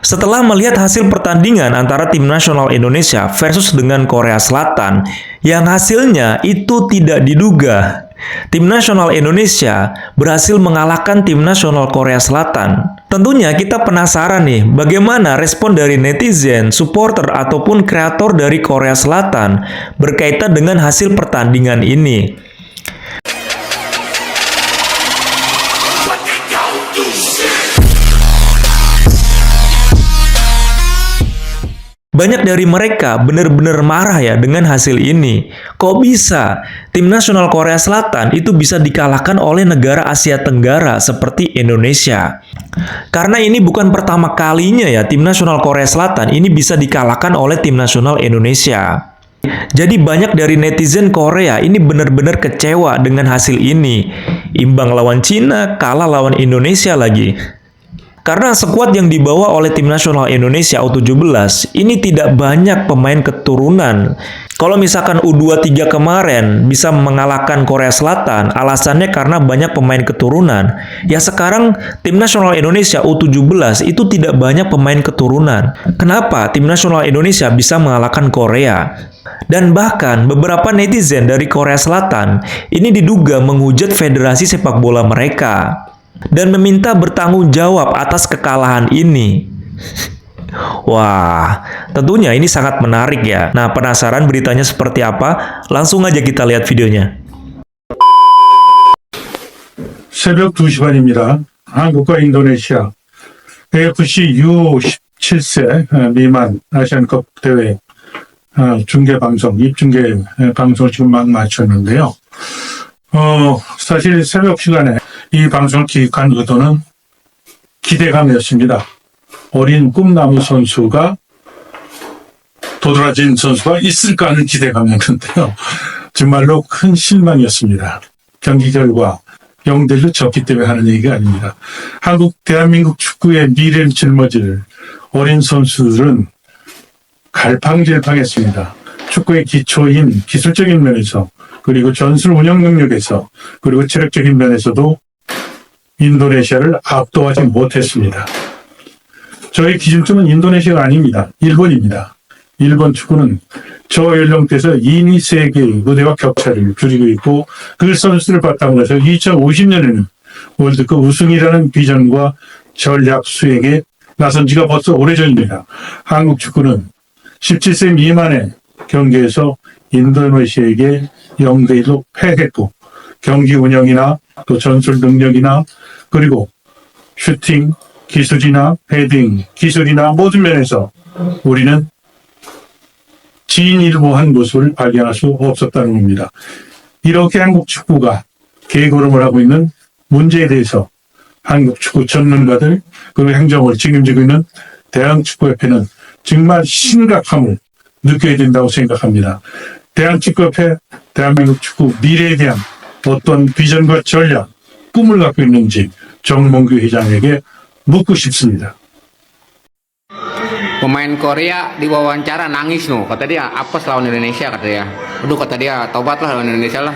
Setelah melihat hasil pertandingan antara tim nasional Indonesia versus dengan Korea Selatan, yang hasilnya itu tidak diduga. Tim nasional Indonesia berhasil mengalahkan tim nasional Korea Selatan. Tentunya kita penasaran nih, bagaimana respon dari netizen, supporter, ataupun kreator dari Korea Selatan berkaitan dengan hasil pertandingan ini. Banyak dari mereka benar-benar marah ya dengan hasil ini. Kok bisa tim nasional Korea Selatan itu bisa dikalahkan oleh negara Asia Tenggara seperti Indonesia? Karena ini bukan pertama kalinya ya tim nasional Korea Selatan ini bisa dikalahkan oleh tim nasional Indonesia. Jadi banyak dari netizen Korea ini benar-benar kecewa dengan hasil ini. Imbang lawan Cina, kalah lawan Indonesia lagi. Karena skuad yang dibawa oleh tim nasional Indonesia U17 ini tidak banyak pemain keturunan. Kalau misalkan U23 kemarin bisa mengalahkan Korea Selatan, alasannya karena banyak pemain keturunan. Ya sekarang tim nasional Indonesia U17 itu tidak banyak pemain keturunan. Kenapa tim nasional Indonesia bisa mengalahkan Korea? Dan bahkan beberapa netizen dari Korea Selatan ini diduga menghujat federasi sepak bola mereka dan meminta bertanggung jawab atas kekalahan ini. Wah, tentunya ini sangat menarik ya. Nah, penasaran beritanya seperti apa? Langsung aja kita lihat videonya. 새벽 2시 반입니다. 한국과 인도네시아 AFC U17세 미만 아시안컵 대회 중계 방송, 입중계 방송을 지금 막 마쳤는데요. 사실 새벽 시간에 이 방송을 기획한 의도는 기대감이었습니다. 어린 꿈나무 선수가 도드라진 선수가 있을까 하는 기대감이었는데요. 정말로 큰 실망이었습니다. 경기 결과 0대1로 졌기 때문에 하는 얘기가 아닙니다. 대한민국 축구의 미래를 짊어질 어린 선수들은 갈팡질팡했습니다. 축구의 기초인 기술적인 면에서 그리고 전술 운영 능력에서 그리고 체력적인 면에서도 인도네시아를 압도하지 못했습니다. 저의 기준점은 인도네시아가 아닙니다. 일본입니다. 일본 축구는 저 연령대에서 2위 세계의 무대와 격차를 줄이고 있고 그 선수를 바탕으로 해서 2050년에는 월드컵 우승이라는 비전과 전략 수행에 나선 지가 벌써 오래전입니다. 한국 축구는 17세 미만의 경기에서 인도네시아에게 0대1로 패했고 경기 운영이나 또 전술 능력이나 그리고 슈팅, 기술이나 헤딩, 기술이나 모든 면에서 우리는 진일보한 모습을 발견할 수 없었다는 겁니다. 이렇게 한국 축구가 개걸음을 하고 있는 문제에 대해서 한국 축구 전문가들 그리고 행정을 책임지고 있는 대한축구협회는 정말 심각함을 느껴야 된다고 생각합니다. 대한축구협회, 대한민국 축구 미래에 대한 어떤 비전과 전략, 꿈을 갖고 있는지 정몽규 회장에게 묻고 싶습니다. Pemain Korea diwawancara nangis no, kata dia apes lawan Indonesia kata dia. Aduh kata dia tobatlah lawan Indonesia lah.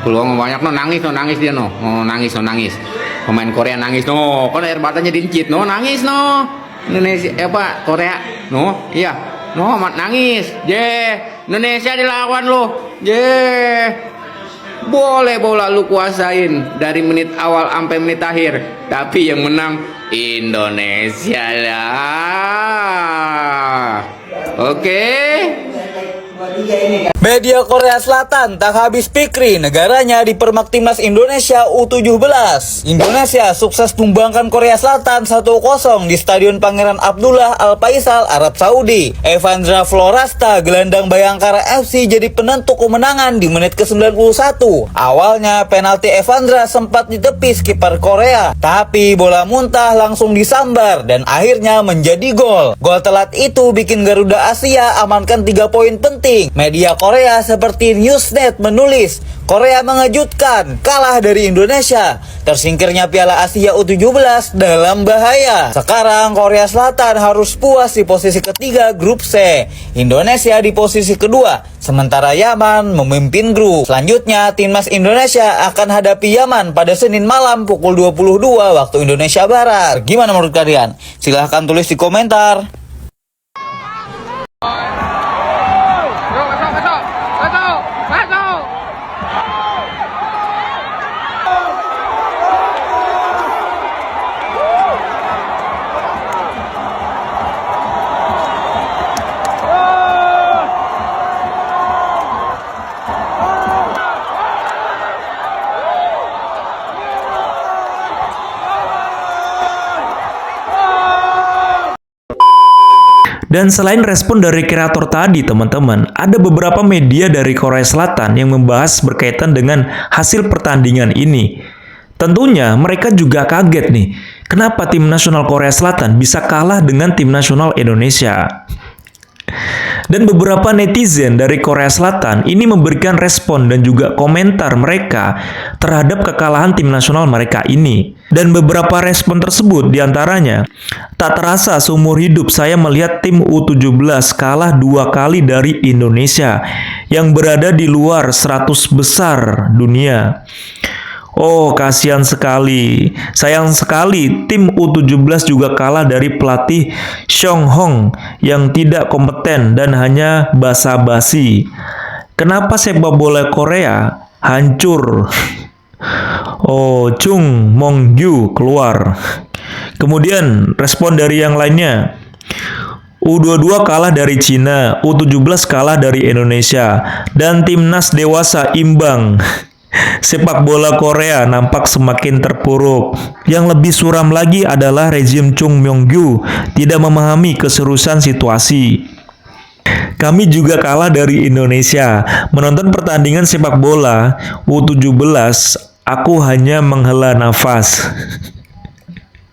Peluang banyak no, nangis dia no, nangis. Pemain Korea nangis no, kan air matanya dincit no, nangis no. Indonesia Korea no, iya no nangis, Indonesia dilawan lo, boleh bola lu kuasain dari menit awal sampai menit akhir, tapi yang menang Indonesia lah. Oke. Media Korea Selatan tak habis pikir negaranya dipermak timnas Indonesia U17. Indonesia sukses tumbangkan Korea Selatan 1-0 di Stadion Pangeran Abdullah Al Faisal, Arab Saudi. Evandra Florasta, gelandang Bayangkara FC jadi penentu kemenangan di menit ke-91. Awalnya penalti Evandra sempat ditepis kiper Korea, tapi bola muntah langsung disambar dan akhirnya menjadi gol. Gol telat itu bikin Garuda Asia amankan 3 poin penting. Media Korea Korea seperti Newsnet menulis, Korea mengejutkan, kalah dari Indonesia. Tersingkirnya Piala Asia U17 dalam bahaya. Sekarang Korea Selatan harus puas di posisi ketiga grup C. Indonesia di posisi kedua, sementara Yaman memimpin grup. Selanjutnya, timnas Indonesia akan hadapi Yaman pada Senin malam pukul 22 waktu Indonesia Barat. Gimana menurut kalian? Silahkan tulis di komentar. Dan selain respon dari kreator tadi, teman-teman, ada beberapa media dari Korea Selatan yang membahas berkaitan dengan hasil pertandingan ini. Tentunya mereka juga kaget nih, kenapa tim nasional Korea Selatan bisa kalah dengan tim nasional Indonesia. Dan beberapa netizen dari Korea Selatan ini memberikan respon dan juga komentar mereka terhadap kekalahan tim nasional mereka ini. Dan beberapa respon tersebut diantaranya, tak terasa seumur hidup saya melihat tim U17 kalah 2 kali dari Indonesia yang berada di luar 100 besar dunia. Oh, kasihan sekali. Sayang sekali tim U17 juga kalah dari pelatih Song Hong yang tidak kompeten dan hanya basa-basi. Kenapa sepak bola Korea hancur? Oh, Chung Mong-gyu keluar. Kemudian respon dari yang lainnya. U22 kalah dari Cina, U17 kalah dari Indonesia, dan timnas dewasa imbang. Sepak bola Korea nampak semakin terpuruk. Yang lebih suram lagi adalah rezim Chung Mong-gyu tidak memahami keseriusan situasi. Kami juga kalah dari Indonesia. Menonton pertandingan sepak bola U17, aku hanya menghela nafas.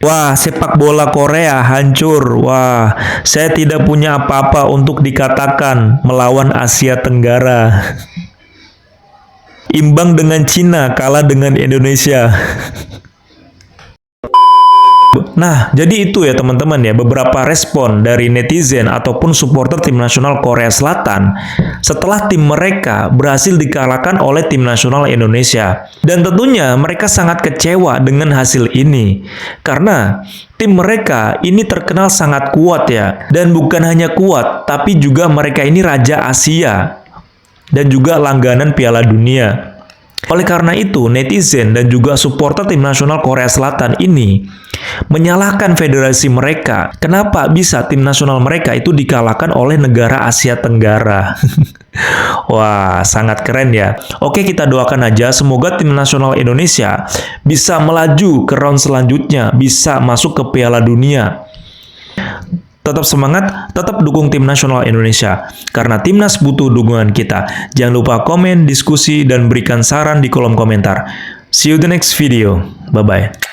Wah, sepak bola Korea hancur. Wah, saya tidak punya apa-apa untuk dikatakan melawan Asia Tenggara. Imbang dengan Cina, kalah dengan Indonesia. Nah, jadi itu ya teman-teman ya, beberapa respon dari netizen ataupun supporter tim nasional Korea Selatan setelah tim mereka berhasil dikalahkan oleh tim nasional Indonesia. Dan tentunya mereka sangat kecewa dengan hasil ini. Karena tim mereka ini terkenal sangat kuat ya. Dan bukan hanya kuat, tapi juga mereka ini Raja Asia. Dan juga langganan Piala Dunia. Oleh karena itu, netizen dan juga supporter tim nasional Korea Selatan ini menyalahkan federasi mereka. Kenapa bisa tim nasional mereka itu dikalahkan oleh negara Asia Tenggara? Wah, sangat keren ya. Oke, kita doakan aja semoga tim nasional Indonesia bisa melaju ke round selanjutnya, bisa masuk ke Piala Dunia. Tetap semangat, tetap dukung tim nasional Indonesia. Karena timnas butuh dukungan kita. Jangan lupa komen, diskusi, dan berikan saran di kolom komentar. See you the next video. Bye-bye.